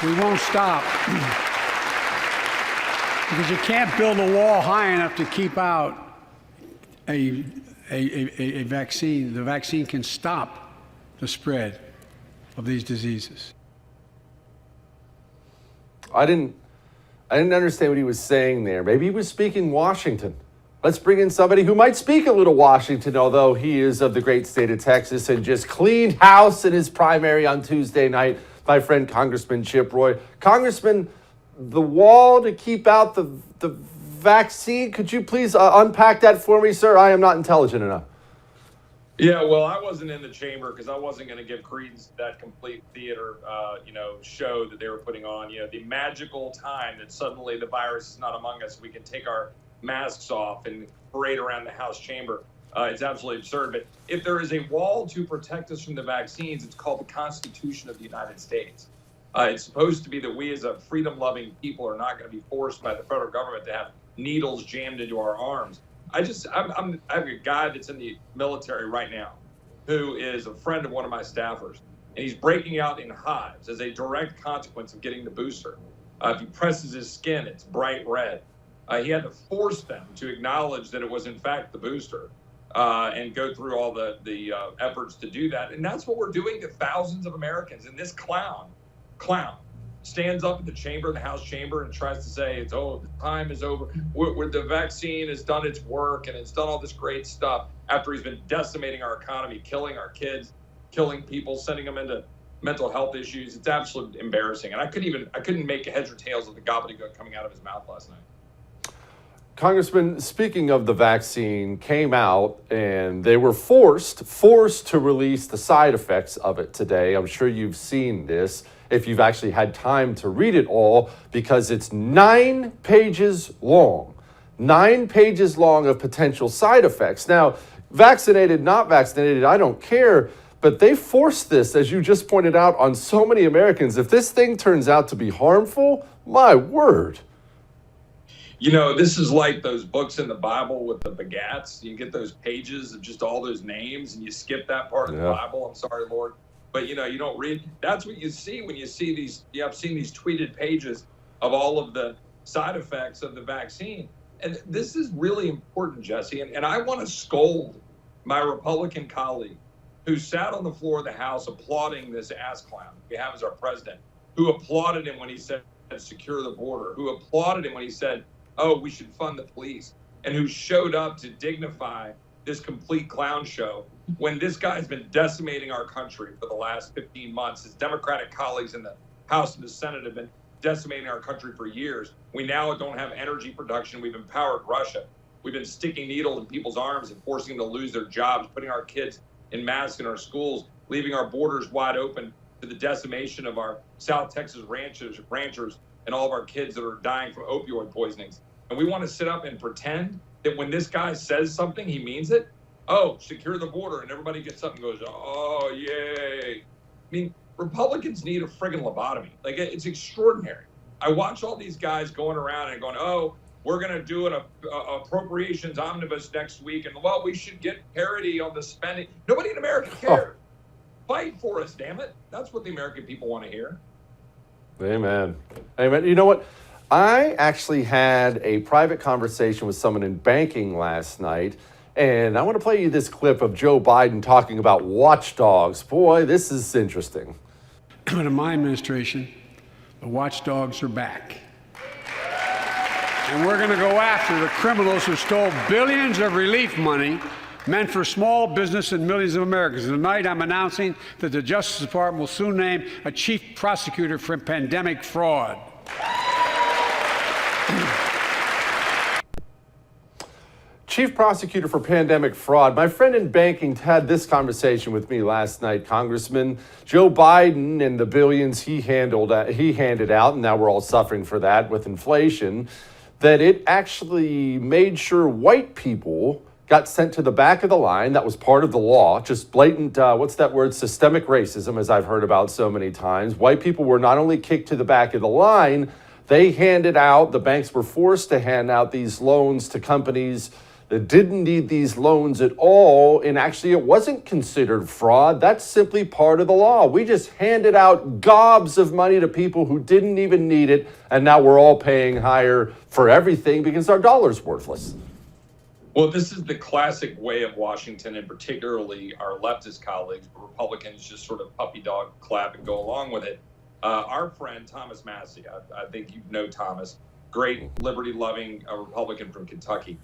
We won't stop. Because you can't build a wall high enough to keep out a vaccine. The vaccine can stop the spread of these diseases. I didn't understand what he was saying there. Maybe he was speaking Washington. Let's bring in somebody who might speak a little Washington, although he is of the great state of Texas and just cleaned house in his primary on Tuesday night. My friend Congressman Chip Roy. Congressman, the wall to keep out the vaccine, could you please unpack that for me, sir? I am not intelligent enough. Yeah, well, I wasn't in the chamber because I wasn't going to give credence to that complete theater, show that they were putting on. The magical time that suddenly the virus is not among us. We can take our masks off and parade around the House chamber. It's absolutely absurd. But if there is a wall to protect us from the vaccines, it's called the Constitution of the United States. It's supposed to be that we as a freedom-loving people are not going to be forced by the federal government to have needles jammed into our arms. I have a guy that's in the military right now who is a friend of one of my staffers, and he's breaking out in hives as a direct consequence of getting the booster. If he presses his skin, it's bright red. He had to force them to acknowledge that it was in fact the booster and go through all the efforts to do that. And that's what we're doing to thousands of Americans. And this clown stands up in the House chamber, and tries to say, the time is over. The vaccine has done its work and it's done all this great stuff after he's been decimating our economy, killing our kids, killing people, sending them into mental health issues. It's absolutely embarrassing. And I couldn't make heads or tails of the gobbledygook coming out of his mouth last night. Congressman, speaking of the vaccine, came out and they were forced to release the side effects of it today. I'm sure you've seen this if you've actually had time to read it all, because it's 9 pages long. 9 pages long of potential side effects. Now, vaccinated, not vaccinated, I don't care, but they forced this, as you just pointed out, on so many Americans. If this thing turns out to be harmful, my word. This is like those books in the Bible with the begats. You get those pages of just all those names and you skip that part of the Bible. I'm sorry, Lord. But, you don't read. That's what you see when you see these. I've seen these tweeted pages of all of the side effects of the vaccine. And this is really important, Jesse. And I want to scold my Republican colleague who sat on the floor of the House applauding this ass clown we have as our president, who applauded him when he said secure the border, who applauded him when he said, we should fund the police, and who showed up to dignify this complete clown show when this guy's been decimating our country for the last 15 months. His Democratic colleagues in the House and the Senate have been decimating our country for years. We now don't have energy production. We've empowered Russia. We've been sticking needles in people's arms and forcing them to lose their jobs, putting our kids in masks in our schools, leaving our borders wide open to the decimation of our South Texas ranchers, and all of our kids that are dying from opioid poisonings. And we want to sit up and pretend that when this guy says something, he means it. Secure the border, and everybody gets up and goes, oh, yay. I mean, Republicans need a friggin' lobotomy. Like, it's extraordinary. I watch all these guys going around and going, we're going to do an appropriations omnibus next week, and, we should get parity on the spending. Nobody in America cares. Fight for us, damn it. That's what the American people want to hear. Amen. You know what? I actually had a private conversation with someone in banking last night, and I want to play you this clip of Joe Biden talking about watchdogs. Boy, this is interesting. In my administration, the watchdogs are back. And we're going to go after the criminals who stole billions of relief money meant for small business and millions of Americans. And tonight, I'm announcing that the Justice Department will soon name a chief prosecutor for pandemic fraud. Chief prosecutor for pandemic fraud. My friend in banking had this conversation with me last night, Congressman. Joe Biden and the billions he handed out, and now we're all suffering for that with inflation, that it actually made sure white people got sent to the back of the line. That was part of the law. Just blatant, systemic racism, as I've heard about so many times. White people were not only kicked to the back of the line, the banks were forced to hand out these loans to companies that didn't need these loans at all, and actually it wasn't considered fraud. That's simply part of the law. We just handed out gobs of money to people who didn't even need it, and now we're all paying higher for everything because our dollar's worthless. Well, this is the classic way of Washington, and particularly our leftist colleagues, but Republicans just sort of puppy dog clap and go along with it. Our friend Thomas Massey, I think you know Thomas, great liberty-loving Republican from Kentucky.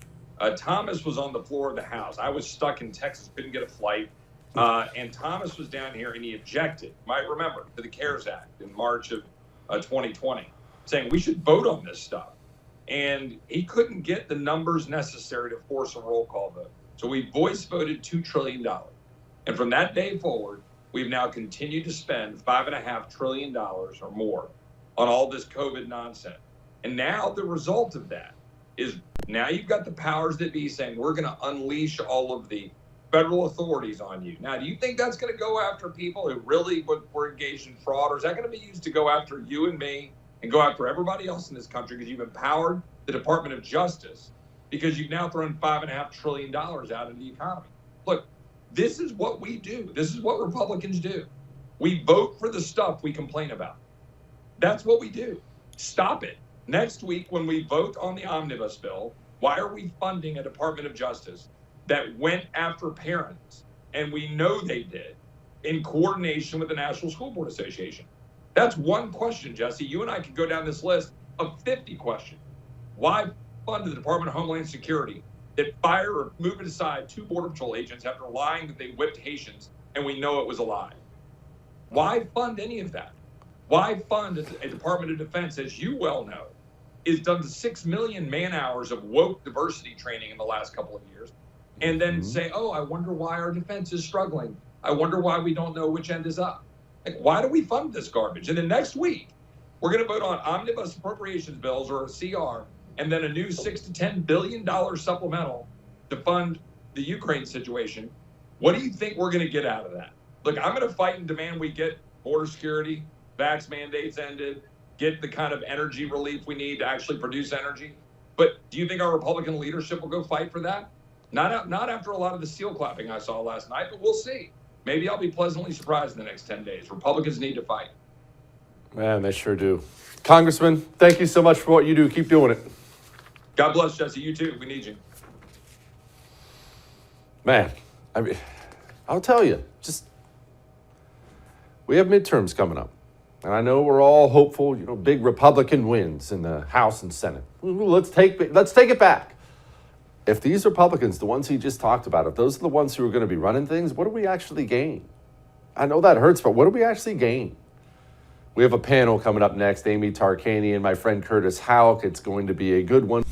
Thomas was on the floor of the House. I was stuck in Texas, couldn't get a flight. And Thomas was down here and he objected, you might remember, to the CARES Act in March of 2020, saying we should vote on this stuff. And he couldn't get the numbers necessary to force a roll call vote. So we voice voted $2 trillion. And from that day forward, we've now continued to spend $5.5 trillion or more on all this COVID nonsense. And now the result of that is now you've got the powers that be saying we're going to unleash all of the federal authorities on you. Now, do you think that's going to go after people who really were engaged in fraud, or is that going to be used to go after you and me and go after everybody else in this country because you've empowered the Department of Justice because you've now thrown $5.5 trillion out into the economy? Look, this is what we do. This is what Republicans do. We vote for the stuff we complain about. That's what we do. Stop it. Next week, when we vote on the omnibus bill, why are we funding a Department of Justice that went after parents, and we know they did, in coordination with the National School Board Association? That's one question, Jesse. You and I could go down this list of 50 questions. Why fund the Department of Homeland Security that fire or move it aside 2 Border Patrol agents after lying that they whipped Haitians, and we know it was a lie? Why fund any of that? Why fund a Department of Defense, as you well know, is done 6 million man hours of woke diversity training in the last couple of years, and then say, oh, I wonder why our defense is struggling. I wonder why we don't know which end is up. Like, why do we fund this garbage? And then next week, we're going to vote on omnibus appropriations bills, or a CR, and then a new $6 to $10 billion supplemental to fund the Ukraine situation. What do you think we're going to get out of that? Look, I'm going to fight and demand we get border security, vax mandates ended, get the kind of energy relief we need to actually produce energy. But do you think our Republican leadership will go fight for that? Not after a lot of the steel clapping I saw last night, but we'll see. Maybe I'll be pleasantly surprised in the next 10 days. Republicans need to fight. Man, they sure do. Congressman, thank you so much for what you do. Keep doing it. God bless, Jesse. You too. We need you. Man, I mean, I'll tell you, we have midterms coming up. And I know we're all hopeful, big Republican wins in the House and Senate. Let's take it back. If these Republicans, the ones he just talked about, if those are the ones who are going to be running things, what do we actually gain? I know that hurts, but what do we actually gain? We have a panel coming up next, Amy Tarkanian and my friend Curtis Houck. It's going to be a good one.